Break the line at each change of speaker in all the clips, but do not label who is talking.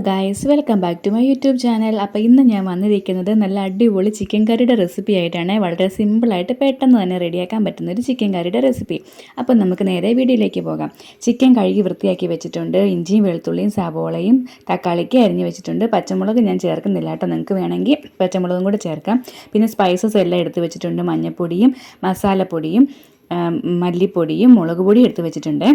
Guys, welcome back to my YouTube channel. അപ്പോൾ ഇന്ന് ഞാൻ വന്നിരിക്കുന്നത് നല്ല അടിപൊളി ചിക്കൻ കറിയുടെ റെസിപ്പി ആയിട്ടാണ്. വളരെ സിമ്പിളായിട്ട് പെട്ടെന്ന് തന്നെ റെഡിയാക്കാൻ പറ്റുന്ന ഒരു ചിക്കൻ കറിയുടെ റെസിപ്പി. അപ്പോൾ നമുക്ക് നേരെ വീഡിയോയിലേക്ക് പോകാം. ചിക്കൻ കഴുകി വൃത്തിയാക്കി വെച്ചിട്ടുണ്ട്. ഇഞ്ചിയും വെളുത്തുള്ളിയും സവോളയും തക്കാളിക്ക് അരിഞ്ഞ് വെച്ചിട്ടുണ്ട്. പച്ചമുളക് ഞാൻ ചേർക്കുന്നില്ല കേട്ടോ, നിങ്ങൾക്ക് വേണമെങ്കിൽ പച്ചമുളകും കൂടെ ചേർക്കാം. പിന്നെ സ്പൈസസ് എല്ലാം എടുത്ത് വെച്ചിട്ടുണ്ട്. മഞ്ഞൾപ്പൊടിയും മസാലപ്പൊടിയും മല്ലിപ്പൊടിയും മുളക് പൊടിയും എടുത്ത് വെച്ചിട്ടുണ്ട്.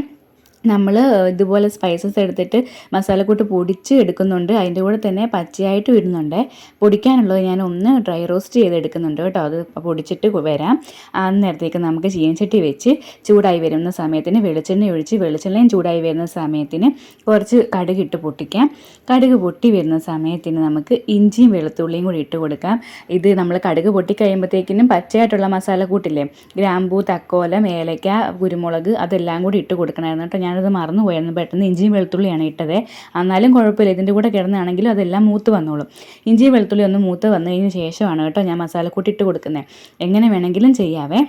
നമ്മൾ ഇതുപോലെ സ്പൈസസ് എടുത്തിട്ട് മസാലക്കൂട്ട് പൊടിച്ച് എടുക്കുന്നുണ്ട്. അതിൻ്റെ കൂടെ തന്നെ പച്ചയായിട്ട് വരുന്നുണ്ട്. പൊടിക്കാനുള്ളത് ഞാൻ ഒന്ന് ഡ്രൈ റോസ്റ്റ് ചെയ്തെടുക്കുന്നുണ്ട് കേട്ടോ. അത് പൊടിച്ചിട്ട് വരാം. അന്നേരത്തേക്ക് നമുക്ക് ചീനച്ചട്ടി വെച്ച് ചൂടായി വരുന്ന സമയത്തിന് വെളിച്ചെണ്ണ ഒഴിച്ച് വെളിച്ചെണ്ണയും ചൂടായി വരുന്ന സമയത്തിന് കുറച്ച് കടുകിട്ട് പൊട്ടിക്കാം. കടുക് പൊട്ടി വരുന്ന സമയത്തിന് നമുക്ക് ഇഞ്ചിയും വെളുത്തുള്ളിയും കൂടി ഇട്ട് കൊടുക്കാം. ഇത് നമ്മൾ കടുക് പൊട്ടി കഴിയുമ്പോഴത്തേക്കിനും പച്ചയായിട്ടുള്ള മസാലക്കൂട്ടില്ലേ, ഗ്രാമ്പൂ, തക്കോലം, ഏലക്ക, കുരുമുളക് അതെല്ലാം കൂടി ഇട്ട് കൊടുക്കണമായിരുന്നു കേട്ടോ. ഞാനത് മറന്നുപോയായിരുന്നു. പെട്ടെന്ന് ഇഞ്ചിയും വെളുത്തുള്ളിയാണ് ഇട്ടത്. എന്നാലും കുഴപ്പമില്ല, ഇതിൻ്റെ കൂടെ കിടന്നാണെങ്കിലും അതെല്ലാം മൂത്ത് വന്നോളും. ഇഞ്ചിയും വെളുത്തുള്ളി ഒന്ന് മൂത്ത് വന്നതിന് ശേഷമാണ് കേട്ടോ ഞാൻ മസാലക്കൂട്ടി ഇട്ട് കൊടുക്കുന്നത്. എങ്ങനെ വേണമെങ്കിലും ചെയ്യാവേ.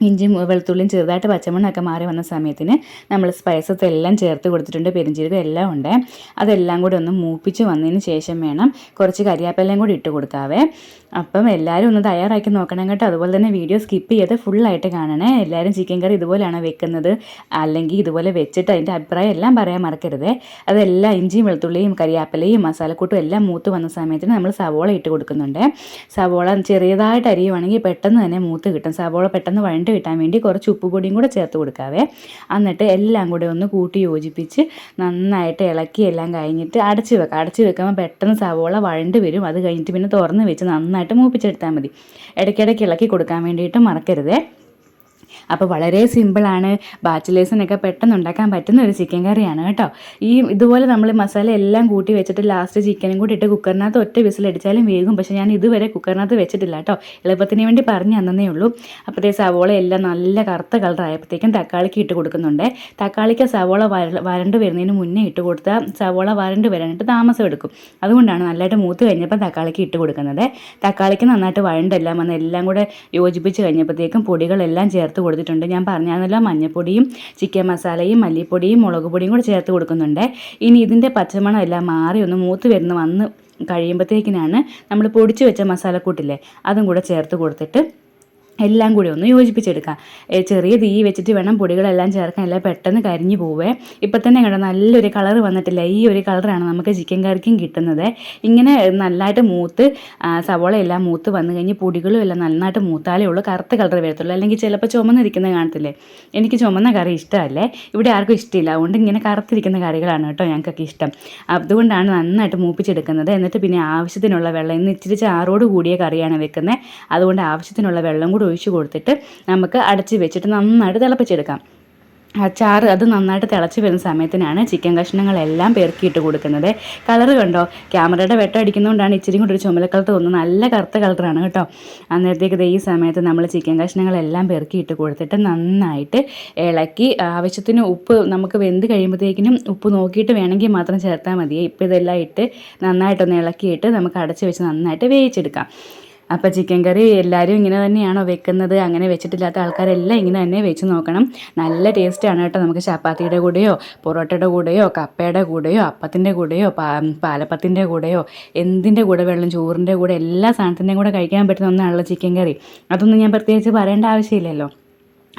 ഇഞ്ചിയും വെളുത്തുള്ളിയും ചെറുതായിട്ട് പച്ചമണ്ണൊക്കെ മാറി വന്ന സമയത്തിന് നമ്മൾ സ്പൈസസ് എല്ലാം ചേർത്ത് കൊടുത്തിട്ടുണ്ട്. പെരിഞ്ചീരകം എല്ലാം ഉണ്ട്. അതെല്ലാം കൂടി ഒന്ന് മൂപ്പിച്ച് വന്നതിന് ശേഷം വേണം കുറച്ച് കരിയാപ്പിലയും കൂടി ഇട്ട് കൊടുക്കാവേ. അപ്പം എല്ലാവരും ഒന്ന് തയ്യാറാക്കി നോക്കണം കേട്ടോ. അതുപോലെ തന്നെ വീഡിയോ സ്കിപ്പ് ചെയ്ത് ഫുള്ളായിട്ട് കാണണേ. എല്ലാവരും ചിക്കൻ കറി ഇതുപോലെയാണ് വെക്കുന്നത്, അല്ലെങ്കിൽ ഇതുപോലെ വെച്ചിട്ട് അതിൻ്റെ അഭിപ്രായം എല്ലാം പറയാൻ മറക്കരുത്. അതെല്ലാം ഇഞ്ചിയും വെളുത്തുള്ളിയും കരിയാപ്പിലയും മസാലക്കൂട്ടും എല്ലാം മൂത്ത് വന്ന സമയത്തിന് നമ്മൾ സവോള ഇട്ട് കൊടുക്കുന്നുണ്ട്. സവോള ചെറിയതായിട്ട് അരിയുവാണെങ്കിൽ പെട്ടെന്ന് തന്നെ മൂത്ത് കിട്ടും. സവോള പെട്ടെന്ന് കിട്ടാൻ വേണ്ടി കുറച്ച് ഉപ്പുപൊടിയും കൂടെ ചേർത്ത് കൊടുക്കാവേ. എന്നിട്ട് എല്ലാം കൂടെ ഒന്ന് കൂട്ടി യോജിപ്പിച്ച് നന്നായിട്ട് ഇളക്കി എല്ലാം കഴിഞ്ഞിട്ട് അടച്ച് വെക്കാം. അടച്ച് വെക്കുമ്പോൾ പെട്ടെന്ന് സവോള വഴണ്ട് വരും. അത് കഴിഞ്ഞിട്ട് പിന്നെ തുറന്ന് വെച്ച് നന്നായിട്ട് മൂപ്പിച്ചെടുത്താൽ മതി. ഇടയ്ക്കിടയ്ക്ക് ഇളക്കി കൊടുക്കാൻ വേണ്ടിയിട്ട് മറക്കരുതേ. അപ്പോൾ വളരെ സിമ്പിളാണ്. ബാച്ചിലേഴ്സിനൊക്കെ പെട്ടെന്ന് ഉണ്ടാക്കാൻ പറ്റുന്ന ഒരു ചിക്കൻ കറിയാണ് കേട്ടോ. ഇതുപോലെ നമ്മൾ മസാല എല്ലാം കൂട്ടി വെച്ചിട്ട് ലാസ്റ്റ് ചിക്കനും കൂടി ഇട്ട് കുക്കറിനകത്ത് ഒറ്റ വിസിലടിച്ചാലും വേഗം. പക്ഷേ ഞാൻ ഇതുവരെ കുക്കറിനകത്ത് വെച്ചിട്ടില്ല കേട്ടോ, എളുപ്പത്തിന് വേണ്ടി പറഞ്ഞു തന്നേ ഉള്ളൂ. അപ്പോഴത്തേ സവോള എല്ലാം നല്ല കറുത്ത കളറായപ്പോഴത്തേക്കും തക്കാളിക്ക് ഇട്ട് കൊടുക്കുന്നുണ്ട്. തക്കാളിക്ക് സവോള വരണ്ട് വരുന്നതിന് മുന്നേ ഇട്ട് കൊടുത്താൽ സവോള വരണ്ട് വരാനായിട്ട് താമസം എടുക്കും. അതുകൊണ്ടാണ് നല്ലതായിട്ട് മൂത്ത് കഴിഞ്ഞപ്പോൾ തക്കാളിക്ക് ഇട്ട് കൊടുക്കുന്നത്. തക്കാളിക്ക് നന്നായിട്ട് വഴണ്ടെല്ലാം വന്ന് എല്ലാം കൂടെ യോജിപ്പിച്ച് കഴിഞ്ഞപ്പോഴത്തേക്കും പൊടികളെല്ലാം ചേർത്ത് കൊടുത്തിട്ടുണ്ട്. ഞാൻ പറഞ്ഞാൽ മഞ്ഞൾപ്പൊടിയും ചിക്കൻ മസാലയും മല്ലിപ്പൊടിയും മുളക് പൊടിയും കൂടെ ചേർത്ത് കൊടുക്കുന്നുണ്ട്. ഇനി ഇതിൻ്റെ പച്ചമണം എല്ലാം മാറി ഒന്ന് മൂത്ത് വന്ന് കഴിയുമ്പോഴത്തേക്കിനാണ് നമ്മൾ പൊടിച്ച് വെച്ച മസാലക്കൂട്ടില്ലേ അതും കൂടെ ചേർത്ത് കൊടുത്തിട്ട് എല്ലാം കൂടി ഒന്ന് യോജിപ്പിച്ചെടുക്കാം. ചെറിയ തീ വെച്ചിട്ട് വേണം പൊടികളെല്ലാം ചേർക്കാൻ, എല്ലാം പെട്ടെന്ന് കരിഞ്ഞു പോവേ. ഇപ്പം തന്നെ കണ്ടോ നല്ലൊരു കളർ വന്നിട്ടില്ല. ഈ ഒരു കളറാണ് നമുക്ക് ചിക്കൻ കറിക്കും കിട്ടുന്നത്. ഇങ്ങനെ നല്ലതായിട്ട് മൂത്ത് സവോള എല്ലാം മൂത്ത് വന്നു കഴിഞ്ഞ് പൊടികളും എല്ലാം നന്നായിട്ട് മൂത്താലേ ഉള്ളൂ കറുത്ത കളർ വരത്തുള്ളൂ. അല്ലെങ്കിൽ ചിലപ്പോൾ ചുമന്നിരിക്കുന്നത് കാണത്തില്ലേ. എനിക്ക് ചുമന്ന കറി ഇഷ്ടമല്ലേ, ഇവിടെ ആർക്കും ഇഷ്ടമില്ല. അതുകൊണ്ട് ഇങ്ങനെ കറുത്തിരിക്കുന്ന കറികളാണ് കേട്ടോ ഞങ്ങൾക്കൊക്കെ ഇഷ്ടം. അതുകൊണ്ടാണ് നന്നായിട്ട് മൂപ്പിച്ചെടുക്കുന്നത്. എന്നിട്ട് പിന്നെ ആവശ്യത്തിനുള്ള വെള്ളം, ഇന്ന് ഇച്ചിരി ചാറോട് കൂടിയ കറിയാണ് വെക്കുന്നത്. അതുകൊണ്ട് ആവശ്യത്തിനുള്ള വെള്ളം കൂടി ഒഴിച്ച് കൊടുത്തിട്ട് നമുക്ക് അടച്ച് വെച്ചിട്ട് നന്നായിട്ട് തിളപ്പിച്ചെടുക്കാം. ചാറ് അത് നന്നായിട്ട് തിളച്ച് വരുന്ന സമയത്തിനാണ് ചിക്കൻ കഷ്ണങ്ങളെല്ലാം പെറുക്കിയിട്ട് കൊടുക്കുന്നത്. കളറ് കണ്ടോ, ക്യാമറയുടെ വെട്ടം അടിക്കുന്നതുകൊണ്ടാണ് ഇച്ചിരി കൂടി ഒരു ചുമല കളർ തോന്നുന്നത്. നല്ല കറുത്ത കളറാണ് കേട്ടോ. അന്നേരത്തേക്ക് ഈ സമയത്ത് നമ്മൾ ചിക്കൻ കഷ്ണങ്ങളെല്ലാം പെറുക്കിയിട്ട് കൊടുത്തിട്ട് നന്നായിട്ട് ഇളക്കി ആവശ്യത്തിന് ഉപ്പ് നമുക്ക് വെന്ത് കഴിയുമ്പോഴത്തേക്കിനും ഉപ്പ് നോക്കിയിട്ട് വേണമെങ്കിൽ മാത്രം ചേർത്താൽ മതിയേ. ഇപ്പോൾ ഇതെല്ലാം ഇട്ട് നന്നായിട്ടൊന്ന് ഇളക്കിയിട്ട് നമുക്ക് അടച്ച് വെച്ച് നന്നായിട്ട് വേവിച്ചെടുക്കാം. അപ്പോൾ ചിക്കൻ കറി എല്ലാവരും ഇങ്ങനെ തന്നെയാണോ വെക്കുന്നത്? അങ്ങനെ വെച്ചിട്ടില്ലാത്ത ആൾക്കാരെല്ലാം ഇങ്ങനെ തന്നെ വെച്ച് നോക്കണം. നല്ല ടേസ്റ്റാണ് കേട്ടോ. നമുക്ക് ചപ്പാത്തിയുടെ കൂടെയോ പൊറോട്ടയുടെ കൂടെയോ കപ്പയുടെ കൂടെയോ അപ്പത്തിൻ്റെ കൂടെയോ പാലപ്പത്തിൻ്റെ കൂടെയോ എന്തിൻ്റെ കൂടെ വെള്ളം ചോറിൻ്റെ കൂടെ എല്ലാ സാധനത്തിൻ്റെയും കൂടെ കഴിക്കാൻ പറ്റുന്ന ഒന്നാണല്ലോ ചിക്കൻ കറി. അതൊന്നും ഞാൻ പ്രത്യേകിച്ച് പറയേണ്ട ആവശ്യമില്ലല്ലോ.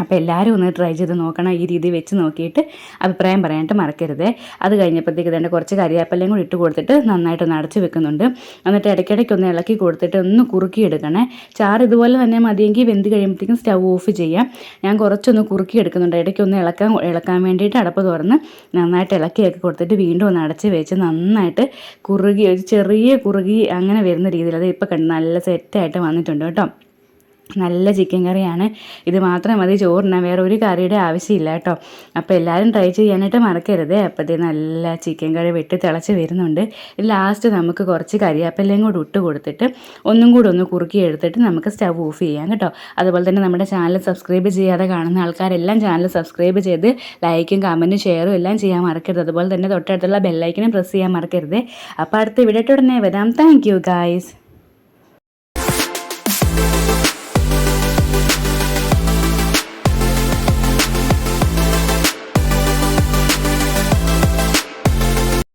അപ്പോൾ എല്ലാവരും ഒന്ന് ട്രൈ ചെയ്ത് നോക്കണം. ഈ രീതി വെച്ച് നോക്കിയിട്ട് അഭിപ്രായം പറയാനായിട്ട് മറക്കരുത്. അത് കഴിഞ്ഞപ്പോഴത്തേക്ക് തന്നെ കുറച്ച് കരിയാപ്പലയും കൂടി ഇട്ട് കൊടുത്തിട്ട് നന്നായിട്ടൊന്ന് അടച്ച് വെക്കുന്നുണ്ട്. എന്നിട്ട് ഇടയ്ക്കിടയ്ക്ക് ഒന്ന് ഇളക്കി കൊടുത്തിട്ട് ഒന്ന് കുറുക്കിയെടുക്കണേ. ചാറ് ഇതുപോലെ തന്നെ മതിയെങ്കിൽ വെന്ത് കഴിയുമ്പോഴത്തേക്കും സ്റ്റൗ ഓഫ് ചെയ്യാം. ഞാൻ കുറച്ചൊന്ന് കുറുക്കിയെടുക്കുന്നുണ്ട്. ഇടയ്ക്കൊന്ന് ഇളക്കാൻ വേണ്ടിയിട്ട് അടപ്പ് തുറന്ന് നന്നായിട്ട് ഇളക്കിയൊക്കെ കൊടുത്തിട്ട് വീണ്ടും ഒന്ന് അടച്ച് വെച്ച് നന്നായിട്ട് കുറുകി ഒരു ചെറിയ കുറുകി അങ്ങനെ വരുന്ന രീതിയിൽ അത് ഇപ്പോൾ നല്ല സെറ്റായിട്ട് വന്നിട്ടുണ്ട് കേട്ടോ. നല്ല ചിക്കൻ കറിയാണ്. ഇത് മാത്രം മതി ചോറിനാൻ, വേറെ ഒരു കറിയുടെ ആവശ്യമില്ല കേട്ടോ. അപ്പോൾ എല്ലാവരും ട്രൈ ചെയ്യാനായിട്ട് മറക്കരുത്. അപ്പോഴത്തേ നല്ല ചിക്കൻ കറി വെട്ടി തിളച്ച് വരുന്നുണ്ട്. ലാസ്റ്റ് നമുക്ക് കുറച്ച് കരിയാപ്പിലയും കൂടി ഇട്ട് കൊടുത്തിട്ട് ഒന്നും കൂടി ഒന്ന് കുറുക്കി എടുത്തിട്ട് നമുക്ക് സ്റ്റവ് ഓഫ് ചെയ്യാം കേട്ടോ. അതുപോലെ തന്നെ നമ്മുടെ ചാനൽ സബ്സ്ക്രൈബ് ചെയ്യാതെ കാണുന്ന ആൾക്കാരെല്ലാം ചാനൽ സബ്സ്ക്രൈബ് ചെയ്ത് ലൈക്കും കമൻറ്റും ഷെയറും എല്ലാം ചെയ്യാൻ മറക്കരുത്. അതുപോലെ തന്നെ തൊട്ടടുത്തുള്ള ബെല്ലൈക്കനും പ്രസ് ചെയ്യാൻ മറക്കരുത്. അപ്പോൾ അടുത്ത വീഡിയോ ഉടനെ വരാം. Thank you guys.